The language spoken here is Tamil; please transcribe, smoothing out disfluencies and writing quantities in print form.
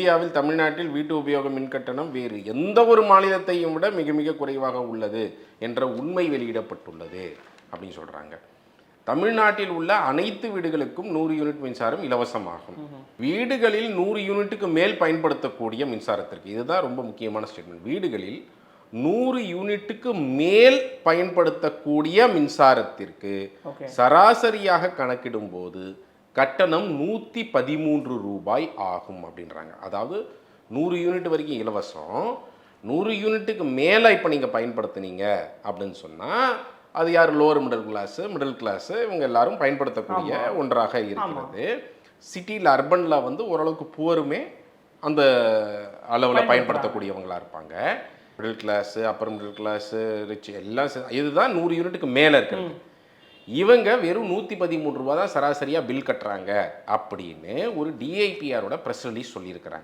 இந்தியாவில் தமிழ்நாட்டில் வீட்டு உபயோக மின் கட்டணம் வேறு எந்த ஒரு மாநிலத்தையும் விட மிக மிக குறைவாக உள்ளது என்ற உண்மை வெளியிடப்பட்டுள்ளது அப்படின்னு சொல்கிறாங்க. தமிழ்நாட்டில் உள்ள அனைத்து வீடுகளுக்கும் 100 யூனிட் மின்சாரம் இலவசமாகும். வீடுகளில் 100 யூனிட்டுக்கு மேல் பயன்படுத்தக்கூடிய மின்சாரத்திற்கு, இதுதான் ரொம்ப முக்கியமான ஸ்டேட்மெண்ட், வீடுகளில் 100 யூனிட்டுக்கு மேல் பயன்படுத்தக்கூடிய மின்சாரத்திற்கு சராசரியாக கணக்கிடும் போது கட்டணம் 113 ரூபாய் ஆகும் அப்படின்றாங்க. அதாவது 100 யூனிட் வரைக்கும் இலவசம், 100 யூனிட்டுக்கு மேலே இப்போ நீங்கள் பயன்படுத்துனீங்க அப்படின்னு சொன்னால் அது யார், லோவர் மிடில் கிளாஸு இவங்க எல்லாரும் பயன்படுத்தக்கூடிய ஒன்றாக இருக்கிறது. சிட்டியில் அர்பனில் வந்து ஓரளவுக்கு புவருமே அந்த அளவில் பயன்படுத்தக்கூடியவங்களாக இருப்பாங்க. Middle class, upper middle class, rich எல்லாம் இதுதான் 100 யூனிட்டுக்கு மேலே இருக்கிறது. இவங்க வெறும் 113 ரூபா தான் சராசரியாக பில் கட்டுறாங்க அப்படின்னு ஒரு டிஐபிஆரோட ப்ரெஸ் ரிலீஸ் சொல்லியிருக்கிறாங்க.